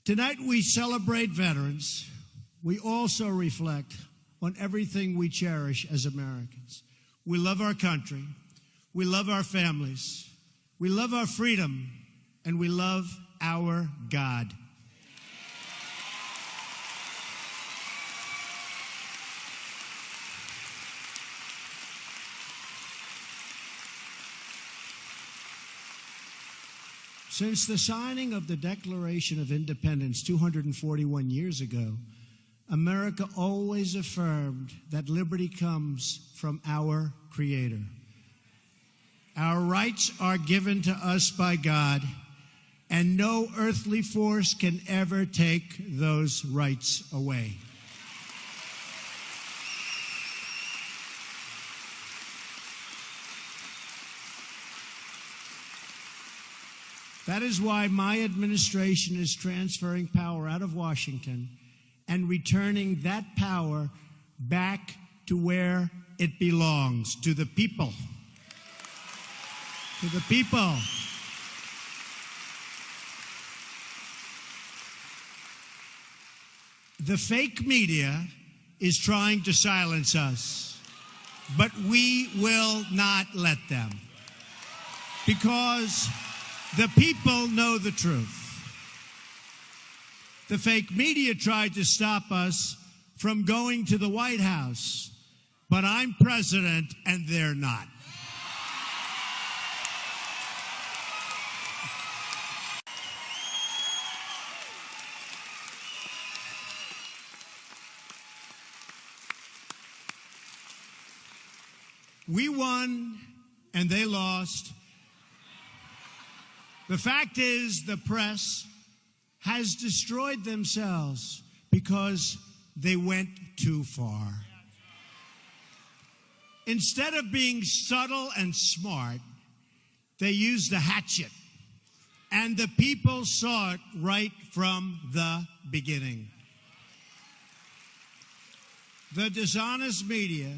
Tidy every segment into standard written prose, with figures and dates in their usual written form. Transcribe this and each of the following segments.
Tonight we celebrate veterans. We also reflect on everything we cherish as Americans. We love our country. We love our families. We love our freedom. And we love our God. Since the signing of the Declaration of Independence 241 years ago, America always affirmed that liberty comes from our Creator. Our rights are given to us by God, and no earthly force can ever take those rights away. That is why my administration is transferring power out of Washington and returning that power back to where it belongs, to the people. To the people. The fake media is trying to silence us, but we will not let them, because the people know the truth. The fake media tried to stop us from going to the White House, but I'm president and they're not. We won and they lost. The fact is, the press has destroyed themselves because they went too far. Instead of being subtle and smart, they used the hatchet. And the people saw it right from the beginning. The dishonest media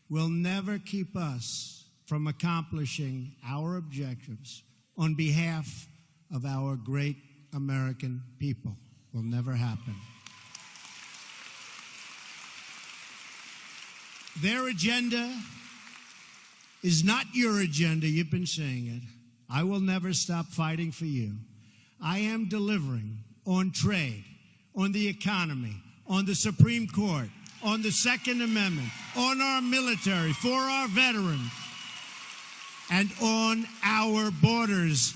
will never keep us from accomplishing our objectives on behalf of our great American people. Will never happen. Their agenda is not your agenda. You've been saying it. I will never stop fighting for you. I am delivering on trade, on the economy, on the Supreme Court, on the Second Amendment, on our military, for our veterans, and on our borders,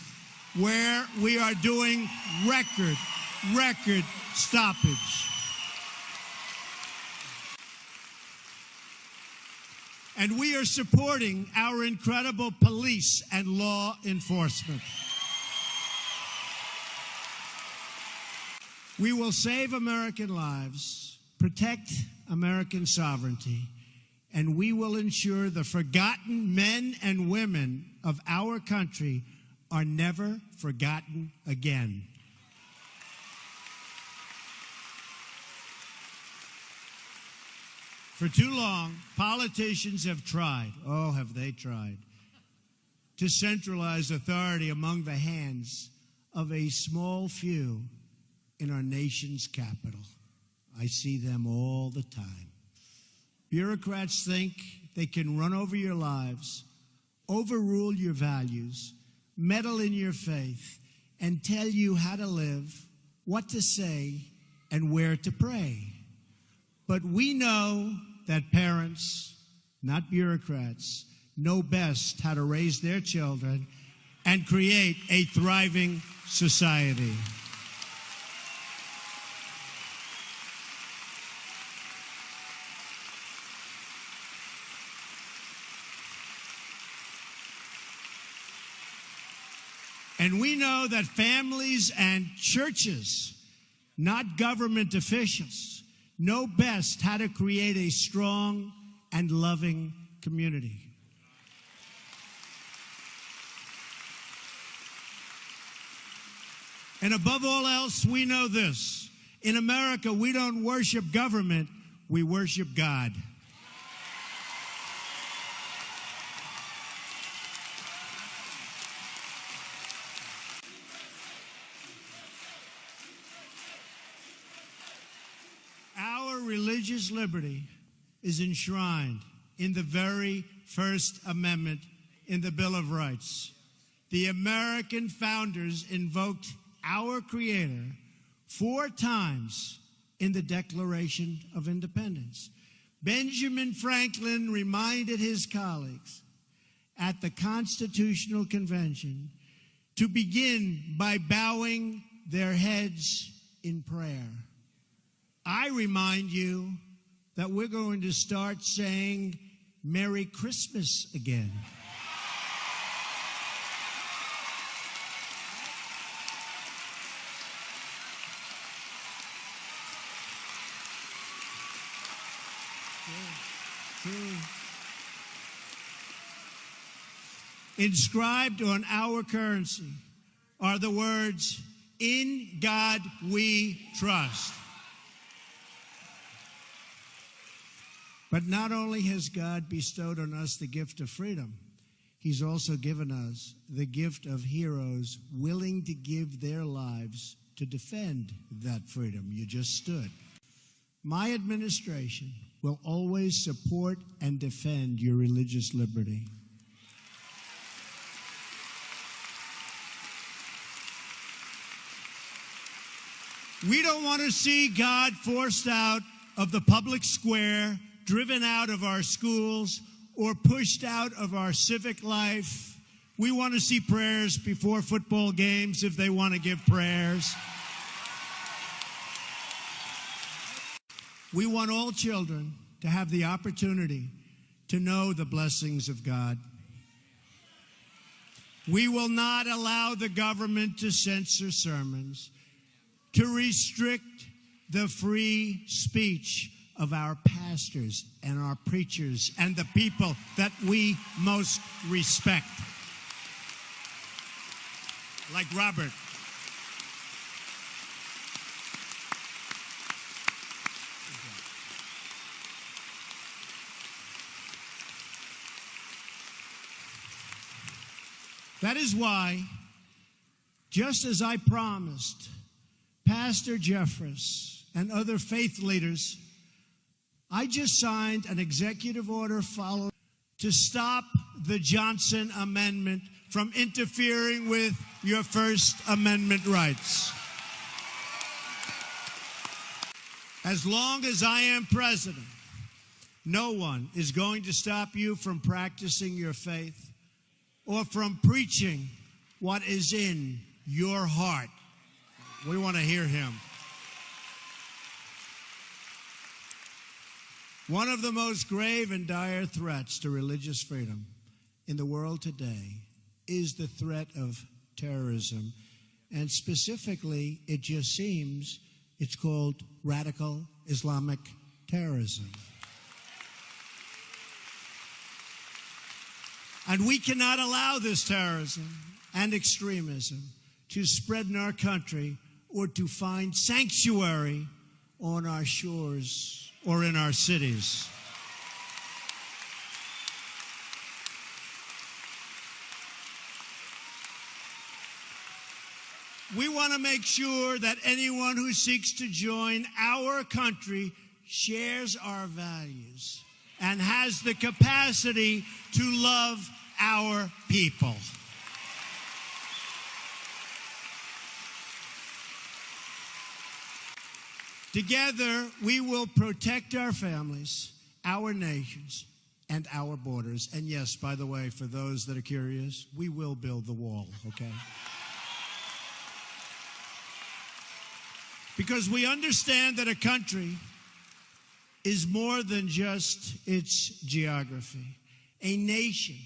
where we are doing record stoppage. And we are supporting our incredible police and law enforcement. We will save American lives, protect American sovereignty, and we will ensure the forgotten men and women of our country are never forgotten again. For too long, politicians have tried, oh, have they tried, to centralize authority among the hands of a small few in our nation's capital. I see them all the time. Bureaucrats think they can run over your lives, overrule your values, meddle in your faith, and tell you how to live, what to say, and where to pray. But we know that parents, not bureaucrats, know best how to raise their children and create a thriving society. And we know that families and churches, not government officials, know best how to create a strong and loving community. And above all else, we know this. In America, we don't worship government, we worship God. religious liberty is enshrined in the very First Amendment in the Bill of Rights. The American founders invoked our Creator 4 times in the Declaration of Independence. Benjamin Franklin reminded his colleagues at the Constitutional Convention to begin by bowing their heads in prayer. I remind you that we're going to start saying Merry Christmas again. True. Inscribed on our currency are the words, "In God we trust." But not only has God bestowed on us the gift of freedom, He's also given us the gift of heroes willing to give their lives to defend that freedom you just stood. My administration will always support and defend your religious liberty. We don't want to see God forced out of the public square, driven out of our schools, or pushed out of our civic life. We want to see prayers before football games if they want to give prayers. We want all children to have the opportunity to know the blessings of God. We will not allow the government to censor sermons, to restrict the free speech of our pastors and our preachers and the people that we most respect. Like Robert. That is why, just as I promised Pastor Jeffress and other faith leaders, I just signed an executive order following to stop the Johnson Amendment from interfering with your First Amendment rights. As long as I am president, no one is going to stop you from practicing your faith or from preaching what is in your heart. We want to hear him. One of the most grave and dire threats to religious freedom in the world today is the threat of terrorism. And specifically, it just seems it's called radical Islamic terrorism. And we cannot allow this terrorism and extremism to spread in our country or to find sanctuary on our shores or in our cities. We want to make sure that anyone who seeks to join our country shares our values and has the capacity to love our people. Together, we will protect our families, our nations, and our borders. And yes, by the way, for those that are curious, we will build the wall, okay? Because we understand that a country is more than just its geography. A nation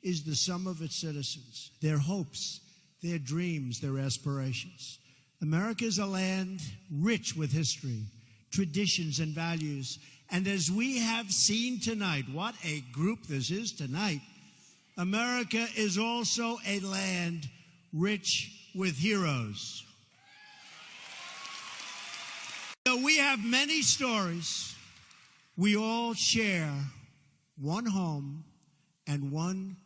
is the sum of its citizens, their hopes, their dreams, their aspirations. America is a land rich with history, traditions, and values. And as we have seen tonight, what a group this is tonight, America is also a land rich with heroes. So we have many stories. We all share one home and one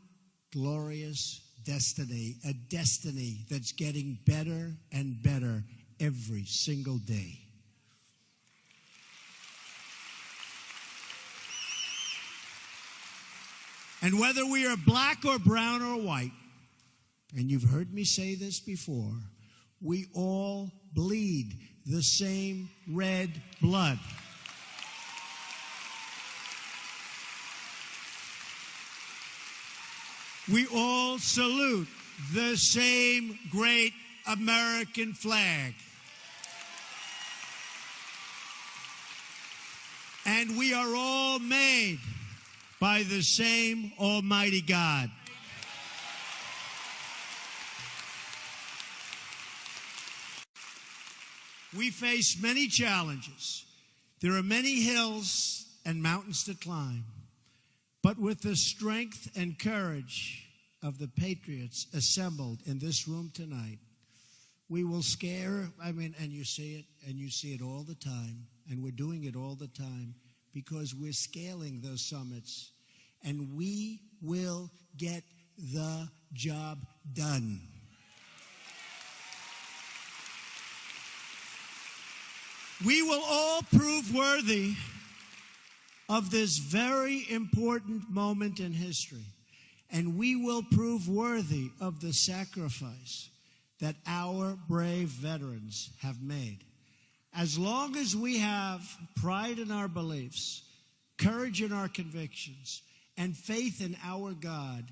glorious destiny, a destiny that's getting better and better every single day. And whether we are black or brown or white, and you've heard me say this before, we all bleed the same red blood. We all salute the same great American flag. And we are all made by the same Almighty God. We face many challenges. There are many hills and mountains to climb. But with the strength and courage of the patriots assembled in this room tonight, we will and you see it all the time, and we're doing it all the time because we're scaling those summits, and we will get the job done. We will all prove worthy of this very important moment in history, and we will prove worthy of the sacrifice that our brave veterans have made. As long as we have pride in our beliefs, courage in our convictions, and faith in our God,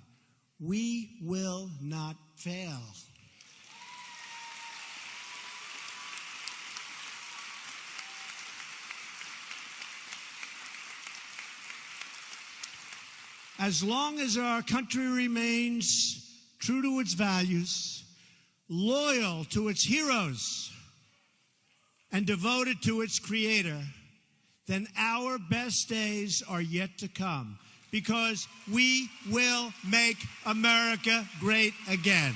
we will not fail. As long as our country remains true to its values, loyal to its heroes, and devoted to its creator, then our best days are yet to come, because we will make America great again.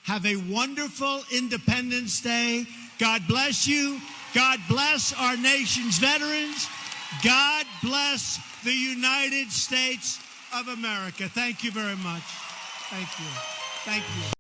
Have a wonderful Independence Day. God bless you. God bless our nation's veterans. God bless the United States of America. Thank you very much. Thank you. Thank you.